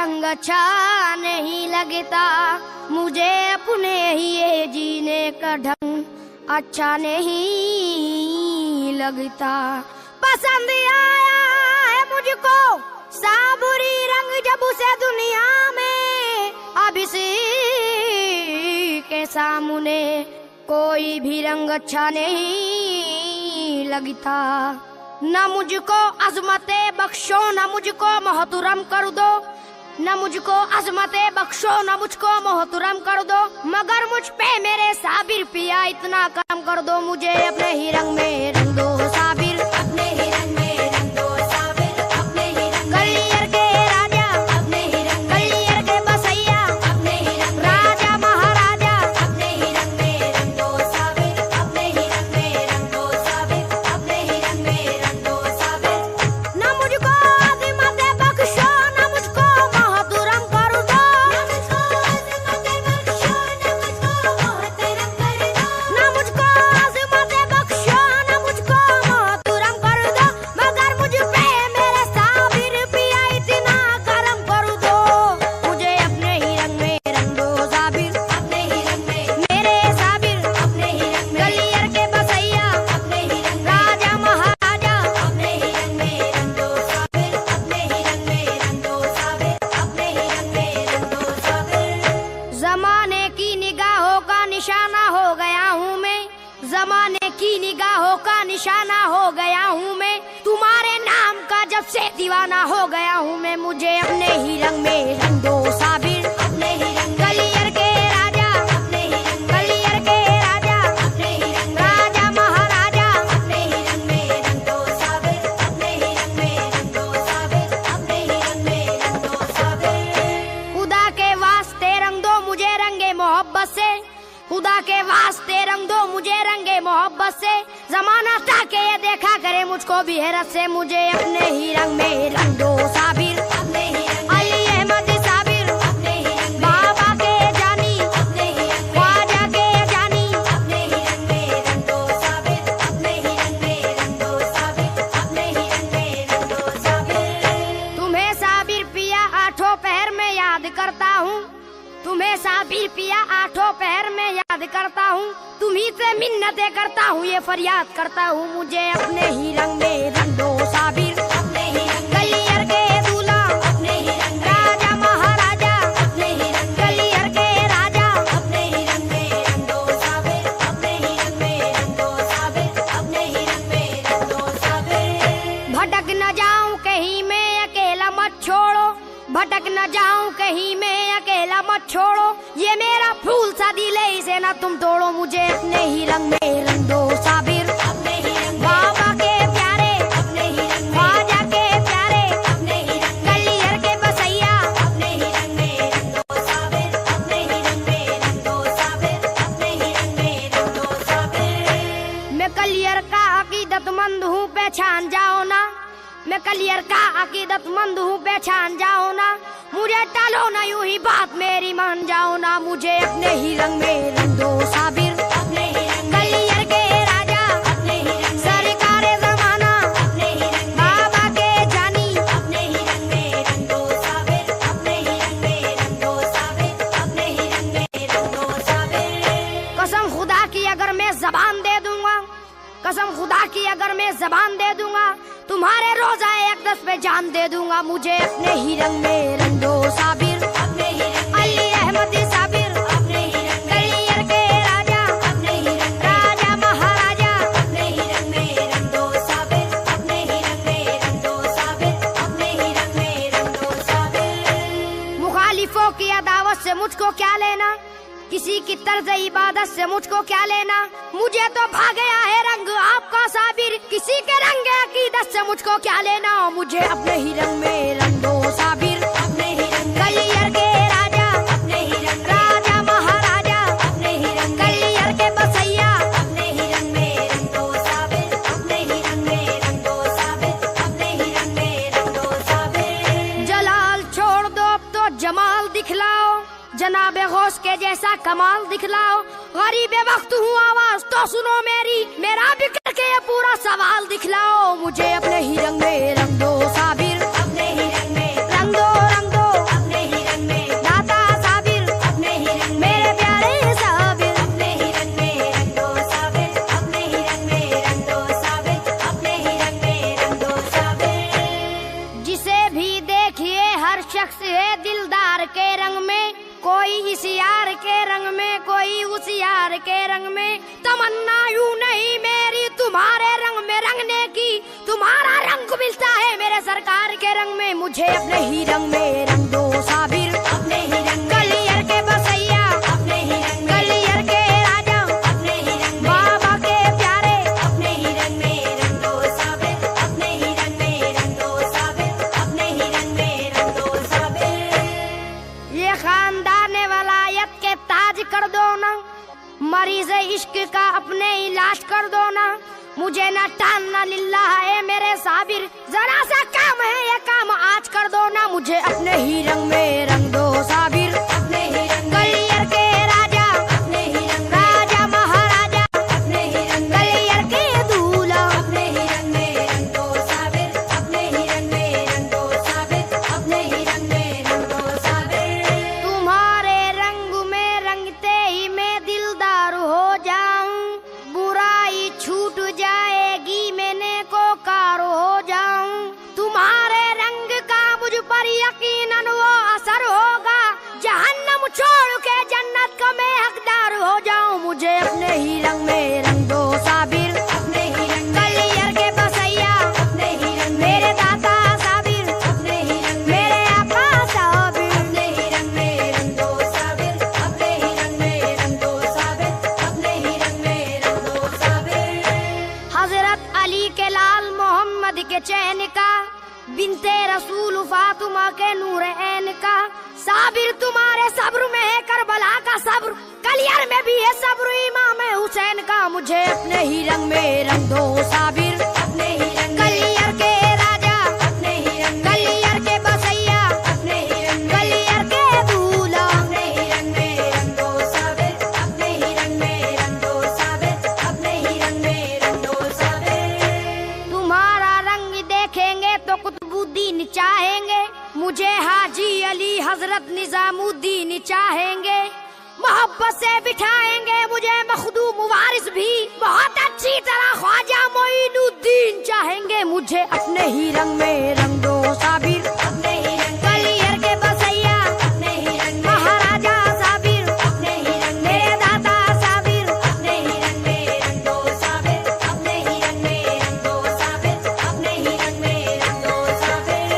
रंग अच्छा नहीं लगता, मुझे अपने ही ये जीने का ढंग अच्छा नहीं लगता। पसंद आया है मुझको साबुरी रंग जब उसे दुनिया में, अब इसी के सामने कोई भी रंग अच्छा नहीं लगता। न मुझको अजमते बख्शो न मुझको मोहतरम कर दो, न मुझको अजमते बख्शो न मुझको मोहतरम कर दो, मगर मुझ पे मेरे साबिर पिया इतना करम कर दो, मुझे अपने ही रंग में रंग दो साबिर, अपने ही रंग में रंग दो साबिर, अपने ही रंग गलियर के राजा, अपने ही रंग गलियर के बसैया, अपने ही रंग राजा महाराजा, अपने ही रंग में रंग दो साबिर, अपने ही रंग में रंग दो साबिर, अपने ही रंग में रंग दो साबिर। न मुझको अज़मते बख्शो न मुझको मोहतरम कर दो, न मुझको अज़मते बख्शो न मुझको मोहतरम कर दो, न मुझको अज़मते बख्शो न मुझको मोहतरम कर दो, मगर मुझ पे मेरे साबिर पिया इतना करम कर दो, मुझे अपने ही रंग में रंग दो साबिर, अपने ही रंग में मेरे साबिर, अपने ही रंग में गलियर के बसैया, अपने ही रंग राजा महाराजा, अपने ही रंग में रंग दो साबिर, अपने ही रंग में रंग दो साबिर, अपने ही रंग में रंग दो साबिर। जमाने की निगाहों का निशाना हो गया हूँ मैं, जमाने की निगाहों का निशाना हो गया हूँ मैं, तुम्हारे नाम का जब से दीवाना हो गया हूँ मैं, मुझे अपने ही रंग में रंग दो साबिर, अपने ही रंग गलियर के राजा, अपने ही रंग गलियर के राजा, अपने ही रंग राजा महाराजा, अपने ही रंग में रंग दो साबिर, अपने ही रंग में रंग दो साबिर, अपने ही रंग में रंग दो साबिर। खुदा के वास्ते रंग दो मुझे रंगे मोहब्बत से, खुदा के वास्ते रंग दो मुझे रंगे मोहब्बत से, जमाना ताके ये देखा करे मुझको भी हैरत से, मुझे अपने ही रंग में रंग दो साबिर, अपने ही रंग अली अहमद साबिर, अपने ही रंग बाबा के जानी, अपने ही रंग ख्वाजा के जानी, अपने ही रंग में रंग दो साबिर, अपने ही रंग में रंग दो साबिर, अपने ही रंग में रंग दो साबिर। तुम्हें साबिर पिया आठों पहर में याद करता हूँ, तुम्हें साबिर पिया आठों पहर में याद करता हूँ, तुम्ही से मिन्नतें करता हूँ, ये फरियाद करता हूँ, मुझे अपने ही रंग में रंग दो साबिर, अपने ही रंग गलियर के दूल्हा, अपने ही रंग राजा महाराजा, अपने ही रंग गलियर के राजा, अपने ही रंग में रंग दो साबिर, अपने ही रंग में रंग दो साबिर, अपने ही रंग में रंग दो साबिर। भटक न जाऊं कहीं मैं अकेला मत छोड़ो, भटक न जाऊं कहीं मैं अकेला मत छोड़ो, ये मेरा फूल सा दिल है इसे ना तुम तोड़ो, मुझे अपने ही रंग में रंग दो साबिर, अपने ही रंग बाबा के प्यारे, अपने ही रंग ख्वाजा के प्यारे, अपने ही रंग गलियर के बसैया, अपने ही रंग में रंग दो साबिर, अपने ही रंग में रंग दो साबिर, अपने ही रंग में रंग दो साबिर। मैं गलियर का अकीदतमंद हूँ पहचान जाओ ना, मैं कलियर का अकीदतमंद हूँ पहचान जाओ ना, मुझे टालो ना यूं ही बात मेरी मान जाओ ना, मुझे अपने ही रंग में रंग दो साबिर, अपने ही रंग कलियर के राजा, अपने ही रंग सरकारे जमाना, अपने ही रंग बाबा के जानी, अपने ही रंग में रंग दो साबिर, अपने ही रंग में रंग दो साबिर, अपने ही रंग में रंग दो साबिर। कसम खुदा की अगर मैं जबान दे दूंगा, कसम खुदा की अगर मैं जबान दे दूंगा, तुम्हारे रोजा अक़दस पे जान दे दूंगा, मुझे अपने ही रंग में रंग दो साबिर, अपने ही रंग अली अहमद साबिर, अपने ही रंग गलियर के राजा, अपने ही रंग राजा महाराजा, अपने ही रंग में रंग दो साबिर, अपने ही रंग में रंग दो साबिर, अपने ही रंग में रंग दो साबिर। मुखालिफों की अदावत से मुझको क्या लेना, किसी की तर्ज इबादत से मुझको क्या लेना, मुझे तो भा गया है रंग आपका साबिर, किसी के रंग अकीदत से मुझको क्या लेना, मुझे अपने ही रंग में रंग दो साबिर, अपने ही रंग गलियर के राजा, अपने ही रंग राजा महाराजा, अपने ही रंग गलियर के बसैया, अपने ही रंग में रंग दो साबिर, अपने ही रंग में रंग दो साबिर, अपने ही रंग में रंग दो साबिर। जलाल छोड़ दो अब तो जमाल दिखलाओ, जनाबे गौस के जैसा कमाल दिखलाओ, गरीब वक्त हूँ आवाज तो सुनो मेरी, मेरा भी करके ये पूरा सवाल दिखलाओ, मुझे अपने ही रंग में रंग दो साबिर, अपने ही रंग में रंग दो, अपने हर शख्स है दिलदार के रंग में, कोई इस यार के रंग में, कोई उस यार के रंग में। तमन्ना यूं नहीं मेरी तुम्हारे रंग में रंगने की, तुम्हारा रंग मिलता है मेरे सरकार के रंग में। मुझे अपने ही रंग में रंग दो साबिर, अपने ही रंग। गलियर के बसैया अपने ही रंग, गलियर के राजा अपने ही रंग, बाबा के प्यारे अपने ही रंग में रंग दो साबिर, अपने ही रंग में रंग दो साबिर, अपने ही रंग में रंग दो साबिर। ये खानदान वलायत के ताज कर दो ना, मरीज इश्क का अपने इलाज कर दो ना। मुझे न टालना लिल्लाह है मेरे साबिर, जरा सा काम है ये काम आज कर दो ना। मुझे अपने ही रंग में रंग दो साबिर, अपने ही रंग। गलियर के राजा अपने ही रंग, राजा महाराजा अपने ही रंग, गलियर के दूल्हा अपने ही रंग में रंग दो साबिर, अपने ही रंग में रंग दो साबिर, अपने ही रंग में रंग दो साबिर। तुम्हारे रंग में रंगते ही मैं दिलदार हो जाऊं, बुराई छूट जाएगी मैंने को कार हो जाऊं। तुम्हारे रंग का मुझ पर यकीनन वो असर होगा, जहन्नम छोड़ के जन्नत का मैं हकदार हो जाऊं। मुझे अपने ही रंग में रंग दो साबिर, अपने ही रंग। गलियर के बसैया अपने ही रंग, मेरे दाता साबिर अपने ही रंग, मेरे आका साबिर अपने ही रंग में रंग दो साबिर, अपने ही रंग में रंग दो साबिर, अपने ही रंग में रंग दो साबिर। हजरत अली के लाल मोहम्मद के चैन का, बिनते रसूल फातिमा के नूर ऐन का, साबिर तुम्हारे सब्र में है करबला का सब्र, गलियर में भी है सब्र इमाम हुसैन का। मुझे अपने ही रंग में रंग दो साबिर, अपने ही रंग। गलियर के राजा अपने ही रंग, गलियर के बसैया अपने ही रंग, गलियर के दूल्हा अपने ही रंग में रंग दो साबिर, अपने ही रंग में रंग दो साबिर, अपने ही रंग में रंग दो साबिर। तुम्हारा रंग देखेंगे तो कुतुबुद्दीन चाहेंगे, मुझे हाजी अली हजरत निजामुद्दीन चाहेंगे। मोहब्बत से बिठाएंगे मुझे मखदूम वारिस भी, बहुत अच्छी तरह ख्वाजा मोइनुद्दीन चाहेंगे। मुझे अपने ही रंग में रंग दो साबिर, अपने ही रंग। गलियर के बसैया अपने ही रंग, महाराजा साबिर अपने ही रंग, मेरे दाता साबिर अपने ही रंग में रंग दो साबिर, अपने ही रंग में रंग दो साबिर, अपने ही रंग में रंग दो साबिर।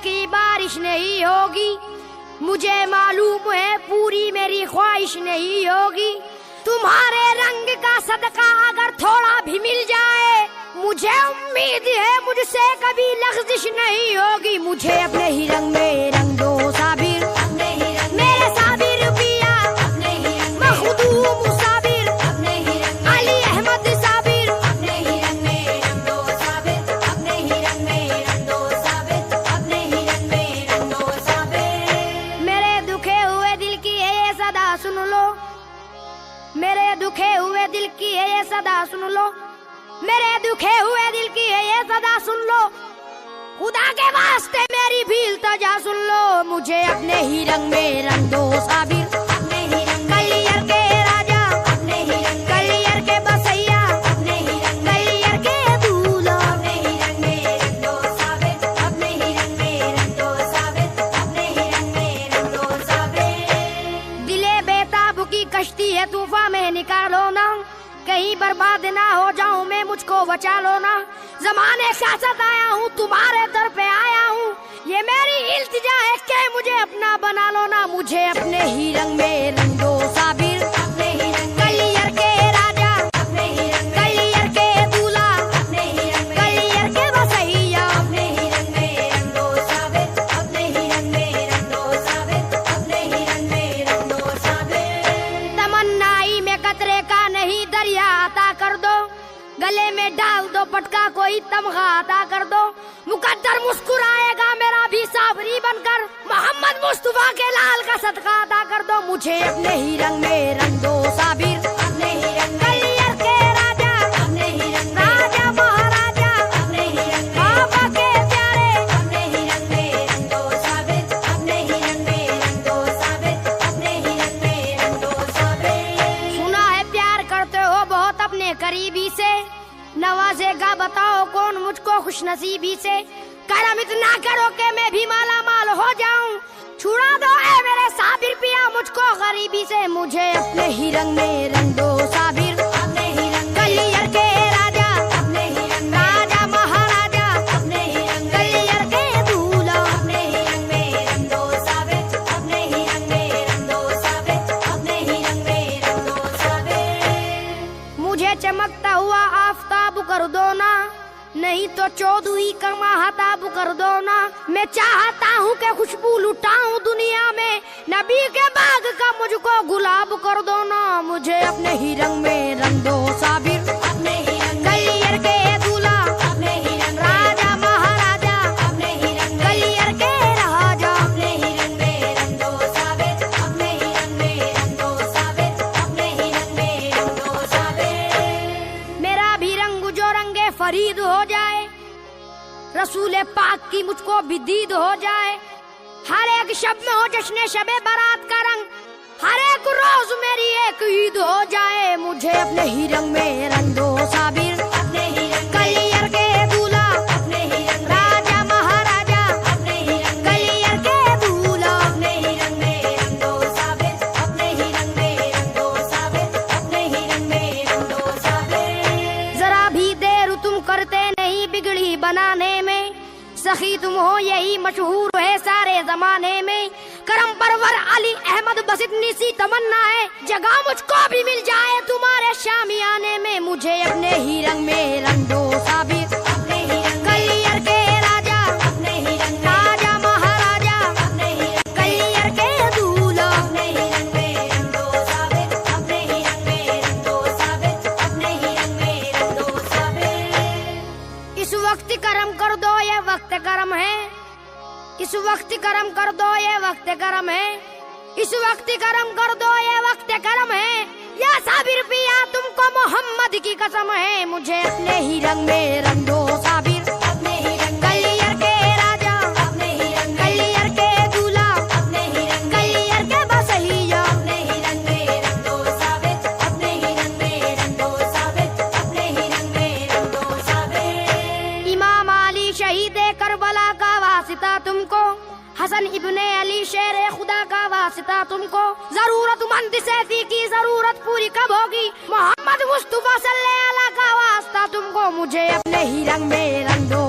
की बारिश नहीं होगी, मुझे मालूम है पूरी मेरी ख्वाहिश नहीं होगी। तुम्हारे रंग का सदका अगर थोड़ा भी मिल जाए, मुझे उम्मीद है मुझसे कभी लग़्ज़िश नहीं होगी। मुझे अपने ही रंग में रंग दो साबिर, अपने ही रंग। मेरे साबिर पिया अपने ही रंग, मखदूम साबिर अपने ही रंग, अली अहमद साबिर अपने ही रंग में रंग दो साबिर, अपने ही रंग में रंग दो साबिर, अपने ही रंग में रंग दो साबिर। मेरे दुखे हुए दिल की ये सदा सुन लो, मेरे दुखे हुए दिल की ये सदा सुन लो, मेरे दुखे हुए दिल की ये सदा सुन लो। खुदा के वास्ते मेरी भी इल्तिजा सुन लो। मुझे अपने ही रंग में रंग दो साबिर, अपने ही रंग। गलियर के राजा अपने ही रंग, गलियर के बसैया अपने ही रंग, गलियर के दूल्हा अपने ही रंग में रंग दो साबिर, अपने ही रंग में रंग दो साबिर, अपने ही रंग में रंग दो साबिर। दिले बेताब की कश्ती है तूफान में निकालो ना, कहीं बर्बाद ना हो जाऊं मैं, मुझको बचा लो ना। ज़माने का साथ आया हूँ, तुम्हारे दर पे आया हूँ, ये मेरी इल्तिजा है कि मुझे अपना बना लो ना। मुझे अपने ही रंग में रंग दो साबिर, अपने ही रंग। गलियर के राजा अपने ही रंग, गलियर के दूल्हा अपने ही रंग, गलियर के बसैया अपने ही रंग में रंग दो साबिर, अपने ही रंग में रंग दो साबिर, अपने ही रंग में रंग दो साबिर। तमन्नाई में कतरे का नहीं दरिया अता कर दो, गले में डाल दो पटका कोई तमगा अता कर दो। मुकद्दर मुस्कुराएगा मेरे मुझे अपने ही रंग में रंग दो साबिर, अपने ही रंग में कलियर के राजा, अपने ही रंग में राजा महाराजा, अपने ही रंग में बाबा के प्यारे, अपने ही रंग में रंग दो साबिर, अपने ही रंग में रंग दो साबिर, अपने ही रंग में रंग दो साबिर। सुना है प्यार करते हो बहुत अपने करीबी से, नवाजेगा बताओ कौन मुझको खुशनसीबी से, करम इतना करो कि मैं भी माला माल हो जाऊं, छुड़ा दो ए मेरे साबिर पिया मुझको गरीबी से, मुझे अपने ही रंग में रंग दो साबिर, अपने ही रंग कलियर के राजा, अपने ही रंग राजा महाराजा, अपने ही रंग कलियर के दूल्हा, अपने ही रंग में रंग दो साबिर, अपने ही रंग में रंग दो साबिर, अपने ही रंग में रंग दो साबिर। मुझे चमकता हुआ आफताब कर दो ना, नहीं तो चौदहवीं का महताब कर दो ना, मैं चाहता हूँ कि खुशबू लुटाऊं दुनिया में, नबी के बाग का मुझको गुलाब कर दो ना, मुझे अपने ही रंग में रंग दो साबिर, अपने ही रंग कलियर के दूल्हा, अपने ही रंग राजा महाराजा, अपने ही रंग कलियर के राजा, अपने ही रंग में रंग दो साबिर, अपने ही रंग में रंग दो साबिर, अपने ही रंग में रंग दो साबिर। मेरा भी रंग जो रंगे फरीद हो जाए, रसूले पाक की मुझको भी दीद हो जाए, हर एक शब में हो जश्न शबे बारात का रंग, हर एक रोज मेरी एक ईद हो जाए, मुझे अपने ही रंग में रंग दो साबिर, अपने ही रंग कलियर के दूल्हा, अपने ही रंग राजा महाराजा, अपने ही रंग कलियर के दूल्हा, अपने ही रंग में रंग दो साबिर, अपने ही रंग में रंग दो साबिर, अपने ही रंग में रंग दो साबिर। जरा भी देर तुम करते नहीं बिगड़ी बनाने में, सखी तुम हो यही मशहूर है सारे जमाने में, करम परवर अली अहमद बस इतनी सी तमन्ना है, जगह मुझको भी मिल जाए तुम्हारे शामियाने में, मुझे अपने ही रंग में रंग दो साबिर, अपने ही रंग कलियर के राजा, अपने ही रंग राजा महाराजा, अपने ही रंग कलियर के दूल्हा, अपने ही रंग में रंग दो साबिर, अपने ही रंग में रंग दो साबिर, अपने ही रंग में रंग दो साबिर। इस वक्त करम कर दो ये वक्त करम है, इस वक्त करम कर दो ये वक्त करम है, इस वक्त करम कर दो ये वक्त करम है, या साबिर पिया तुमको मोहम्मद की कसम है, मुझे अपने ही रंग में रंग दो साबिर, अपने ही रंग कलियर के राजा, अपने ही रंग कलियर के दूल्हा, अपने ही रंग कलियर के बसैया, अपने ही रंग में रंग दो साबिर, अपने ही रंग में रंग दो साबिर, अपने ही रंग में रंग दो साबिर। इमाम अली शहीद करबला का वासिता तुमको, हसन इब्ने अली शेर खुदा का वासिता तुमको, जरूरतमंद सैफी की जरूरत पूरी कब होगी, मोहम्मद मुस्तफा सल्लल्लाहु अलैहि का वास्ता तुमको, मुझे अपने ही रंग में रंग दो